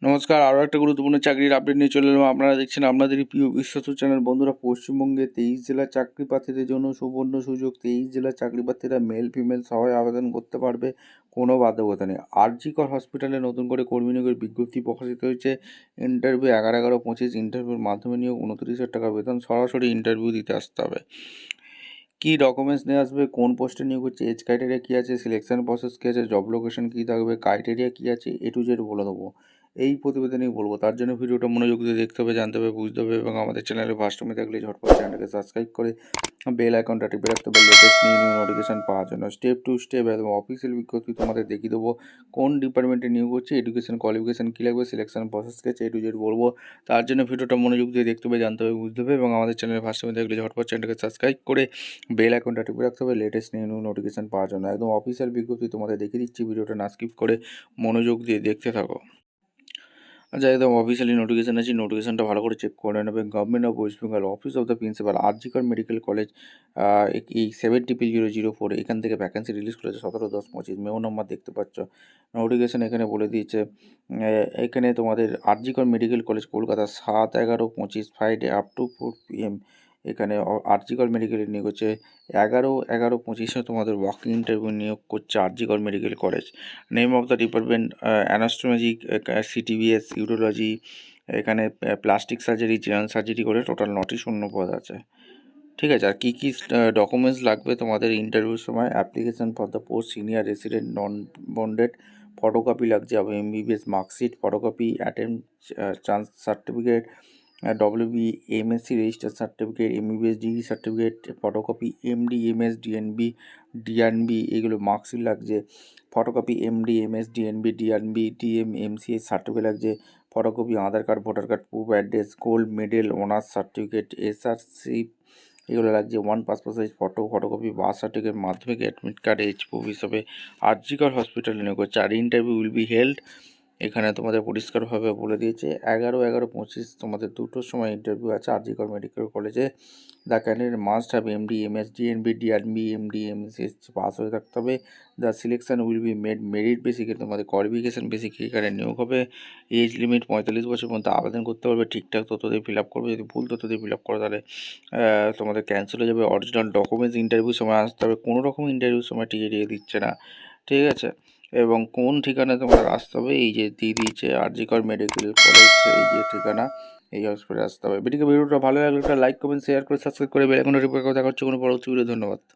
নমস্কার, আরও একটা গুরুত্বপূর্ণ চাকরির আপডেট নিয়ে চলে এলাম। আপনারা দেখছেন আপনাদেরই প্রিয় বিশ্বস্ত চ্যানেল। বন্ধুরা, পশ্চিমবঙ্গে 23 জেলার চাকরি প্রার্থীদের জন্য সুবর্ণ সুযোগ। 23 জেলার চাকরি প্রার্থীরা মেল ফিমেল সবাই আবেদন করতে পারবে, কোনো বাধ্যকতা নেই। আরজিকর হসপিটালে নতুন করে কর্মী নিয়োগের বিজ্ঞপ্তি প্রকাশিত হয়েছে। ইন্টারভিউ 11/11/25, ইন্টারভিউর মাধ্যমে নিয়োগ, 29,000 টাকা বেতন, সরাসরি ইন্টারভিউ দিতে আসতে হবে। কী ডকুমেন্টস নিয়ে আসবে, কোন পোস্টে নিয়োগ হচ্ছে, এজ ক্রাইটেরিয়া কী আছে, সিলেকশন প্রসেস কী আছে, জব লোকেশন কী থাকবে, ক্রাইটেরিয়া কী আছে, A to Z বলে দেবো। এই প্রতিবেদনেই বলবো। তার জন্য ভিডিওটা মনোযোগ দিয়ে দেখতে হবে, জানতে হবে, বুঝতে হবে এবং আমাদের চ্যানেলে ফার্স্ট টাইমে থাকলে ঝটপট চ্যানেলটাকে সাবস্ক্রাইব করে বেল আইকনটা টিপে রাখতে হবে লেটেস্ট নিউ নোটিফিকেশান পাওয়ার জন্য। স্টেপ টু স্টেপ একদম অফিসিয়াল বিজ্ঞপ্তি তোমাদের দেখিয়ে দেবো। কোন ডিপার্টমেন্টে নিয়োগ হচ্ছে, এডুকেশন কোয়ালিফিকেশান কী লাগবে, সিলেকশন প্রসেস কী আছে, A to Z বলবো। তার জন্য ভিডিওটা মনোযোগ দিয়ে দেখতে হবে, জানতে হবে, বুঝতে হবে এবং আমাদের চ্যানেলে ফার্স্ট টাইমে থাকলে ঝটপট চ্যানেলটাকে সাবস্ক্রাইব করে বেল আইকনটা টিপে রাখতে হবে লেটেস্ট নিউ নোটিফিকেশান পাওয়ার জন্য। একদম অফিসিয়াল বিজ্ঞপ্তি তোমাদের দেখিয়ে দিচ্ছি, ভিডিওটা না স্কিপ করে মনোযোগ দিয়ে দেখতে থাকো। আচ্ছা, একদম অফিসিয়ালি নোটিফিকেশান আছে, নোটিফিকেশানটা ভালো করে চেক করে নেবে। Government of West Bengal, office of the principal, RG Kar medical college, এই 70004 এখান থেকে ভ্যাকেন্সি রিলিজ করেছে 17/10/25, মেও নাম্বার দেখতে পাচ্ছ। নোটিফিকেশান এখানে বলে দিয়েছে, এখানে তোমাদের RG Kar medical college Kolkata 7/11/25 Friday up to 4 PM। এখানে আরজিকর মেডিকেলের নিয়োগ হচ্ছে 11/11/25 তোমাদের ওয়াকিং ইন্টারভিউ নিয়োগ করছে RG Kar medical college. Name of the department anaesthesiology, CTBS, urology, এখানে প্লাস্টিক সার্জারি, জেনারেল সার্জারি করে টোটাল 9টি শূন্য পদ আছে। ঠিক আছে, আর কী কী ডকুমেন্টস লাগবে তোমাদের ইন্টারভিউর সময়? Application for the post senior resident non bonded, photocopy লাগছে, আবার MBBS marksheet, photocopy attend chance certificate, WBMSc register certificate, MBBS degree certificate, photocopy MD MS DNB DNB এগুলো মার্কশিট লাগছে, photocopy MD MS DNB DNB DM MCA certificate লাগছে, photocopy Aadhaar card, voter card, proof address, gold medal, honours certificate, SRC এগুলো লাগছে, 1 passport size photo, photocopy birth certificate, Madhyamik admit card, age proof হিসাবে আরজিকর হসপিটালে নিয়োগ করছে। আর interview will be held, এখানে তোমাদের পরিষ্কারভাবে বলে দিয়েছে 11/11/25 তোমাদের 2টোর সময় ইন্টারভিউ আছে আরজিকর মেডিকেল কলেজে। The candidate must have MD MS DNB DNB MD MCS pass হয়ে থাকতে হবে। The selection will be made merit বেসিকে, তোমাদের কোয়ালিফিকেশান বেসিক এখানে নিয়োগ হবে। এজ লিমিট 45 বছর পর্যন্ত আবেদন করতে পারবে, ঠিকঠাক তথ্য দিয়ে ফিল আপ করবে। যদি ভুল তথ্য দিয়ে ফিল আপ করো তাহলে তোমাদের ক্যান্সেল হয়ে যাবে। অরিজিনাল ডকুমেন্টস ইন্টারভিউর সময় আসতে হবে, কোনো রকম ইন্টারভিউর সময় টিকিয়ে দিচ্ছে না, ঠিক আছে। এবং কোন ঠিকানায় তোমাদের আসতে হবে, এই যে দিয়ে দিয়েছে আরজিকর মেডিকেল কলেজ, এই যে ঠিকানা, এই হসপিটালে আসতে হবে। ভিডিওটা ভালো লাগলে একটা লাইক, কমেন্ট, শেয়ার করে সাবস্ক্রাইব করে বেল আইকনটা টিপে দেখা হচ্ছে কোনো পরবর্তী ভিডিও। ধন্যবাদ।